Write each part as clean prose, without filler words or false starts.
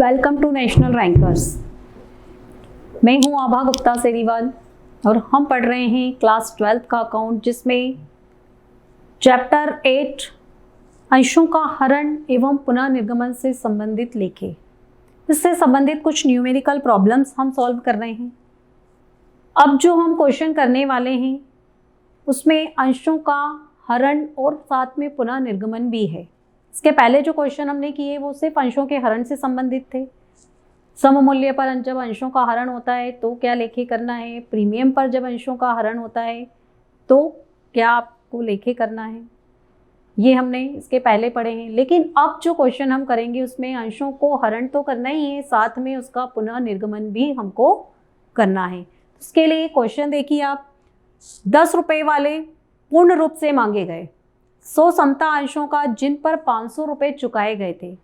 Welcome to national rankers. मैं हूं आभा गुप्ता सेरीवाल और हम पढ़ रहे हैं क्लास 12 का अकाउंट, जिसमें चैप्टर 8 अंशों का हरण एवं पुनः निर्गमन से संबंधित लेखे, इससे संबंधित कुछ न्यूमेरिकल प्रॉब्लम्स हम सॉल्व कर रहे हैं। अब जो हम क्वेश्चन करने वाले हैं उसमें अंशों का हरण और साथ में पुनः निर्गमन भी है। इसके पहले जो क्वेश्चन हमने किए वो सिर्फ अंशों के हरण से संबंधित थे। सममूल्य पर जब अंशों का हरण होता है तो क्या लेखे करना है, प्रीमियम पर जब अंशों का हरण होता है तो क्या आपको लेखे करना है, ये हमने इसके पहले पढ़े हैं। लेकिन अब जो क्वेश्चन हम करेंगे उसमें अंशों को हरण तो करना ही है, साथ में उसका पुनः निर्गमन भी हमको करना है। उसके लिए क्वेश्चन देखिए आप, 10 रुपये वाले पूर्ण रूप से मांगे गए 100 समता अंशों का जिन पर 500 रुपये चुकाए गए थे।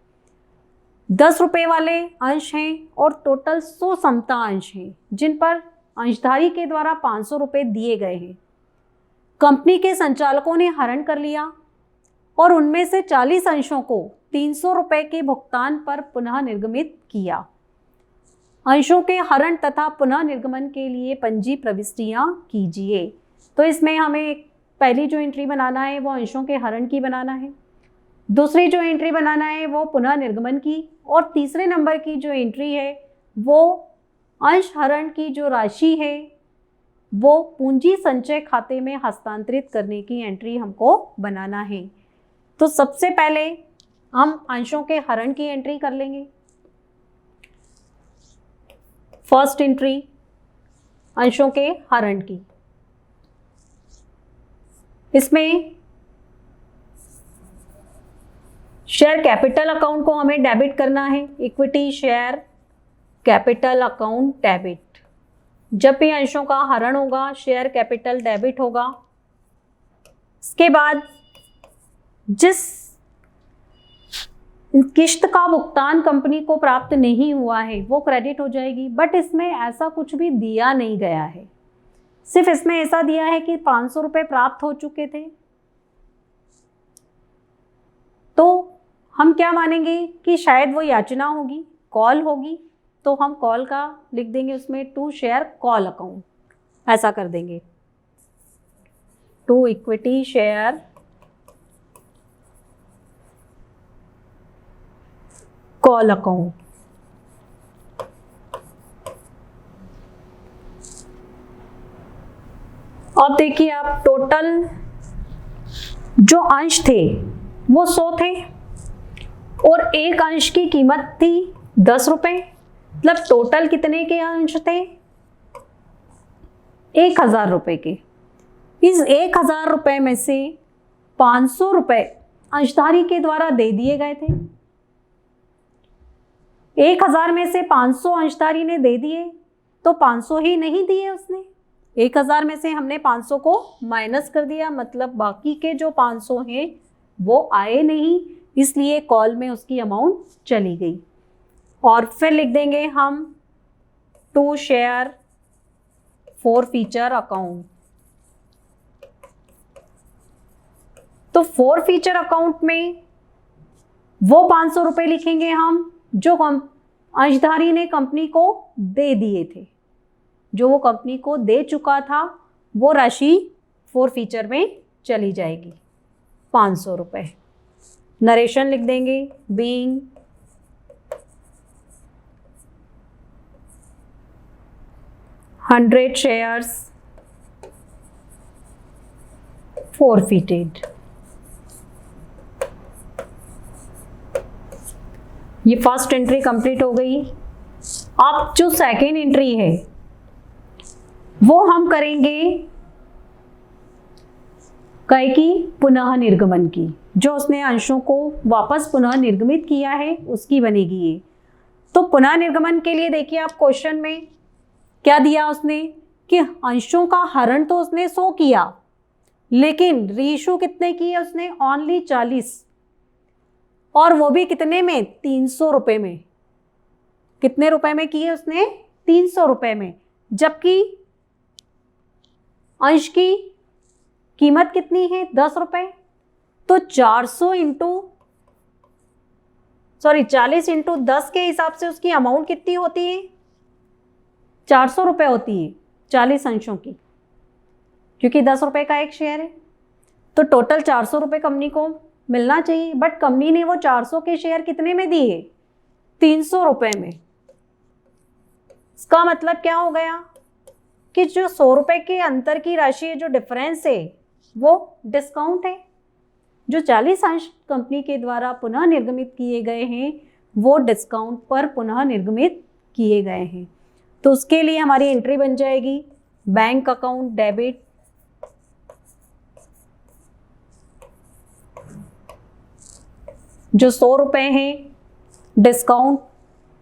10 रुपये वाले अंश हैं और टोटल 100 समता अंश हैं जिन पर अंशधारी के द्वारा 500 रुपये दिए गए हैं। कंपनी के संचालकों ने हरण कर लिया और उनमें से 40 अंशों को 300 रुपये के भुगतान पर पुनः निर्गमित किया। अंशों के हरण तथा पुनः निर्गमन के लिए पंजी प्रविष्टियां कीजिए। तो इसमें हमें पहली जो एंट्री बनाना है वो अंशों के हरण की बनाना है, दूसरी जो एंट्री बनाना है वो पुनः निर्गमन की, और तीसरे नंबर की जो एंट्री है वो अंश हरण की जो राशि है वो पूंजी संचय खाते में हस्तांतरित करने की एंट्री हमको बनाना है। तो सबसे पहले हम अंशों के हरण की एंट्री कर लेंगे। फर्स्ट एंट्री अंशों के हरण की, इसमें शेयर कैपिटल अकाउंट को हमें डेबिट करना है। Equity share capital account debit. जब भी अंशों का हरण होगा शेयर कैपिटल डेबिट होगा। इसके बाद जिस किस्त का भुगतान कंपनी को प्राप्त नहीं हुआ है वो क्रेडिट हो जाएगी। बट इसमें ऐसा कुछ भी दिया नहीं गया है, सिर्फ इसमें ऐसा दिया है कि 500 रुपये प्राप्त हो चुके थे। तो हम क्या मानेंगे कि शायद वो याचना होगी, कॉल होगी, तो हम कॉल का लिख देंगे उसमें टू शेयर कॉल अकाउंट, ऐसा कर देंगे to equity share call account. अब देखिए आप, टोटल जो अंश थे वो 100 थे और एक अंश की कीमत थी 10 रुपये, मतलब टोटल कितने के अंश थे? 1000 रुपये के। इस 1000 रुपये में से 500 रुपये अंशधारी के द्वारा दे दिए गए थे। 1000 में से 500 अंशधारी ने दे दिए तो 500 ही नहीं दिए उसने। 1000 में से हमने 500 को माइनस कर दिया, मतलब बाकी के जो 500 हैं वो आए नहीं, इसलिए कॉल में उसकी अमाउंट चली गई। और फिर लिख देंगे हम to share forfeiture account. तो फॉर फीचर अकाउंट में वो 500 रुपये लिखेंगे हम जो अंशधारी ने कंपनी को दे दिए थे, जो वो कंपनी को दे चुका था वो राशि फॉर फीचर में चली जाएगी 500 रुपये। नरेशन लिख देंगे, बीइंग $100 शेयर्स forfeited। ये फर्स्ट एंट्री कंप्लीट हो गई। अब जो सेकेंड एंट्री है वो हम करेंगे कई की पुनः निर्गमन की। जो उसने अंशों को वापस पुनः निर्गमित किया है उसकी बनेगी ये। तो पुनः निर्गमन के लिए देखिए आप, क्वेश्चन में क्या दिया उसने कि अंशों का हरण तो उसने 100 किया, लेकिन रीइश्यू कितने किए उसने? ओनली 40, और वो भी कितने में? 300 रुपये में। कितने रुपए में किए उसने? 300 रुपये में। जबकि अंश की कीमत कितनी है? 10 रुपये। तो 400 इंटू सॉरी 40 इंटू 10 के हिसाब से उसकी अमाउंट कितनी होती है, 400 रुपये होती है 40 अंशों की, क्योंकि 10 रुपये का एक शेयर है। तो टोटल 400 रुपये कंपनी को मिलना चाहिए, बट कंपनी ने वो 400 के शेयर कितने में दिए, 300 रुपये में। इसका मतलब क्या हो गया कि जो 100 रुपये के अंतर की राशि है, जो डिफरेंस है, वो डिस्काउंट है। जो 40 अंश कंपनी के द्वारा पुनः निर्गमित किए गए हैं वो डिस्काउंट पर पुनः निर्गमित किए गए हैं। तो उसके लिए हमारी एंट्री बन जाएगी बैंक अकाउंट डेबिट जो 100 रुपये हैं डिस्काउंट,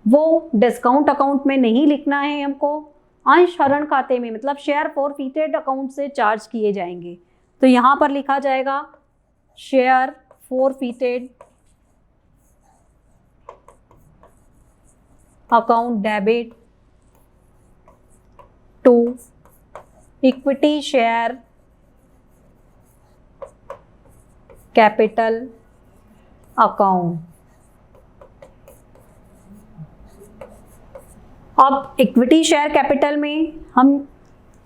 वो डिस्काउंट अकाउंट में नहीं लिखना है हमको, अंश हरण खाते में, मतलब शेयर फॉरफीटेड अकाउंट से चार्ज किए जाएंगे। तो यहाँ पर लिखा जाएगा share forfeited account debit to equity share capital account. अब इक्विटी शेयर कैपिटल में हम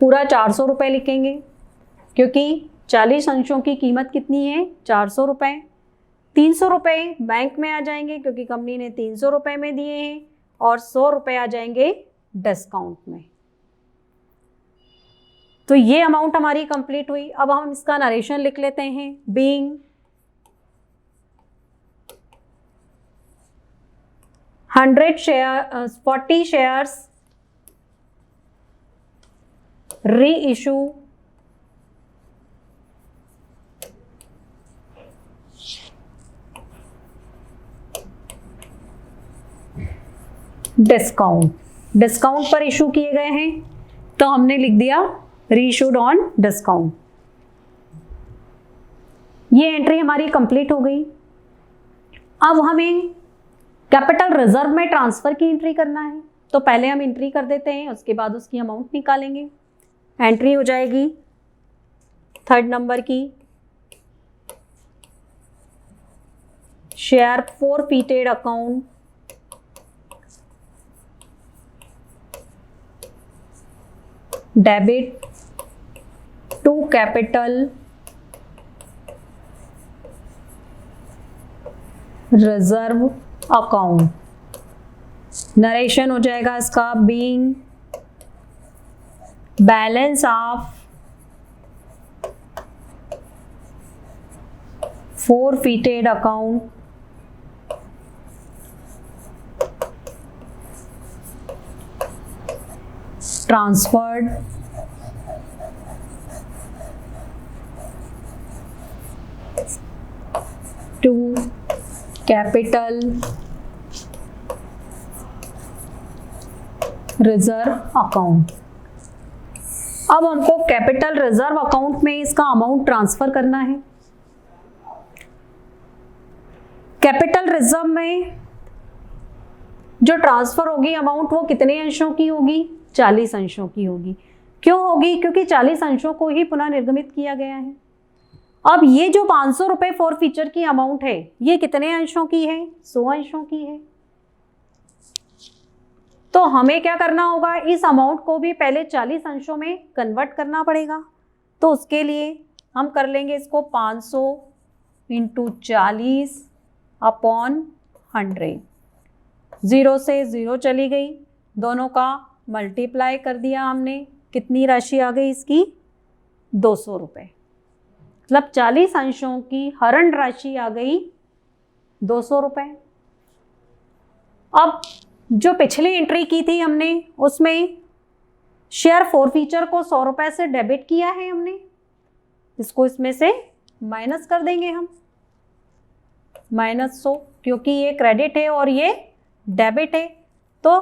पूरा 400 रुपये लिखेंगे, क्योंकि 40 अंशों की कीमत कितनी है, 400 रुपये। 300 रुपये बैंक में आ जाएंगे क्योंकि कंपनी ने 300 रुपये में दिए हैं, और 100 रुपये आ जाएंगे डिस्काउंट में। तो ये अमाउंट हमारी कंप्लीट हुई। अब हम इसका नरेशन लिख लेते हैं। बीइंग 40 शेयर्स रीइशू डिस्काउंट पर इशू किए गए हैं, तो हमने लिख दिया रीइशूड ऑन डिस्काउंट। ये एंट्री हमारी कंप्लीट हो गई। अब हमें कैपिटल रिजर्व में ट्रांसफर की एंट्री करना है, तो पहले हम एंट्री कर देते हैं, उसके बाद उसकी अमाउंट निकालेंगे। एंट्री हो जाएगी 3rd नंबर की, share forfeited account debit to capital reserve account. Narration हो जाएगा इसका being balance of forfeited account transferred to capital reserve account. अब हमको कैपिटल रिजर्व अकाउंट में इसका अमाउंट ट्रांसफर करना है। कैपिटल रिजर्व में जो ट्रांसफर होगी अमाउंट वो कितने अंशों की होगी, 40 अंशों की होगी। क्यों होगी, क्योंकि 40 अंशों को ही पुनः निर्गमित किया गया है। अब ये जो 500 रुपये फॉरफीचर की अमाउंट है ये कितने अंशों की है, 100 अंशों की है। तो हमें क्या करना होगा, इस अमाउंट को भी पहले 40 अंशों में कन्वर्ट करना पड़ेगा। तो उसके लिए हम कर लेंगे इसको 500 इंटू 40 अपॉन 100। 0 से 0 चली गई, दोनों का मल्टीप्लाई कर दिया हमने। कितनी राशि आ गई इसकी, 200 रुपये। मतलब 40 अंशों की हरण राशि आ गई 200 रुपये। अब जो पिछली एंट्री की थी हमने उसमें शेयर फॉरफीचर को 100 रुपये से डेबिट किया है हमने, इसको इसमें से माइनस कर देंगे हम, -100, क्योंकि ये क्रेडिट है और ये डेबिट है। तो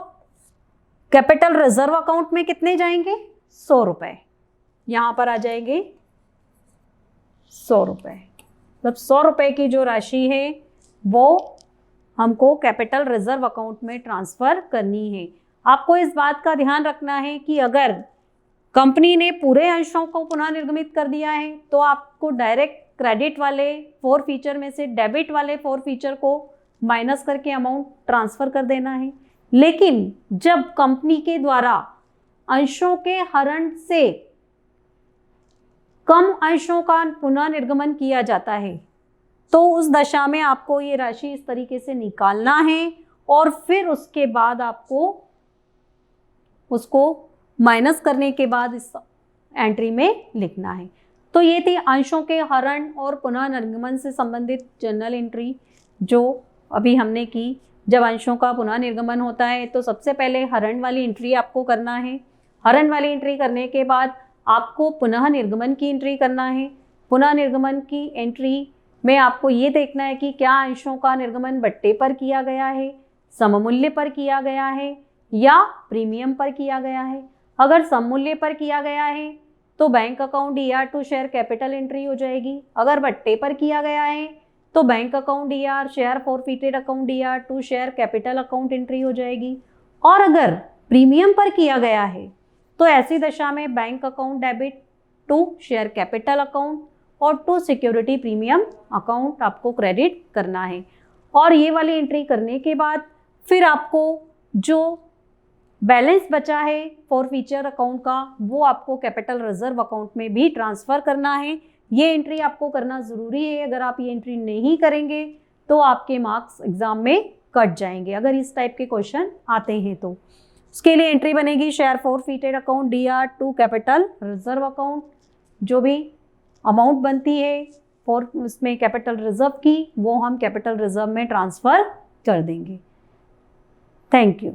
कैपिटल रिजर्व अकाउंट में कितने जाएंगे, 100 रुपये। यहाँ पर आ जाएंगे 100 रुपये। मतलब 100 रुपये की जो राशि है वो हमको कैपिटल रिजर्व अकाउंट में ट्रांसफ़र करनी है। आपको इस बात का ध्यान रखना है कि अगर कंपनी ने पूरे अंशों को पुनः निर्गमित कर दिया है तो आपको डायरेक्ट क्रेडिट वाले फॉरफीचर में से डेबिट वाले फॉरफीचर को माइनस करके अमाउंट ट्रांसफ़र कर देना है। लेकिन जब कंपनी के द्वारा अंशों के हरण से कम अंशों का पुनः निर्गमन किया जाता है तो उस दशा में आपको ये राशि इस तरीके से निकालना है और फिर उसके बाद आपको उसको माइनस करने के बाद इस एंट्री में लिखना है। तो ये थी अंशों के हरण और पुनः निर्गमन से संबंधित जनरल एंट्री जो अभी हमने की। जब अंशों का पुनः निर्गमन होता है तो सबसे पहले हरण वाली एंट्री आपको करना है। हरण वाली एंट्री करने के बाद आपको पुनः निर्गमन की एंट्री करना है। पुनः निर्गमन की एंट्री में आपको ये देखना है कि क्या अंशों का निर्गमन बट्टे पर किया गया है, सममूल्य पर किया गया है या प्रीमियम पर किया गया है। अगर सममूल्य पर किया गया है तो bank account DR to share capital entry हो जाएगी। अगर बट्टे पर किया गया है तो bank account DR, share forfeited account DR to share capital account entry हो जाएगी। और अगर प्रीमियम पर किया गया है तो ऐसी दशा में bank account debit to share capital account और टू सिक्योरिटी प्रीमियम अकाउंट आपको क्रेडिट करना है। और ये वाली एंट्री करने के बाद फिर आपको जो बैलेंस बचा है फॉरफीचर अकाउंट का वो आपको कैपिटल रिजर्व अकाउंट में भी ट्रांसफ़र करना है। ये एंट्री आपको करना ज़रूरी है। अगर आप ये एंट्री नहीं करेंगे तो आपके मार्क्स एग्ज़ाम में कट जाएंगे अगर इस टाइप के क्वेश्चन आते हैं तो। उसके लिए एंट्री बनेगी share forfeited account DR to capital reserve account. जो भी अमाउंट बनती है फॉर उसमें कैपिटल रिजर्व की वो हम कैपिटल रिजर्व में ट्रांसफ़र कर देंगे। Thank you.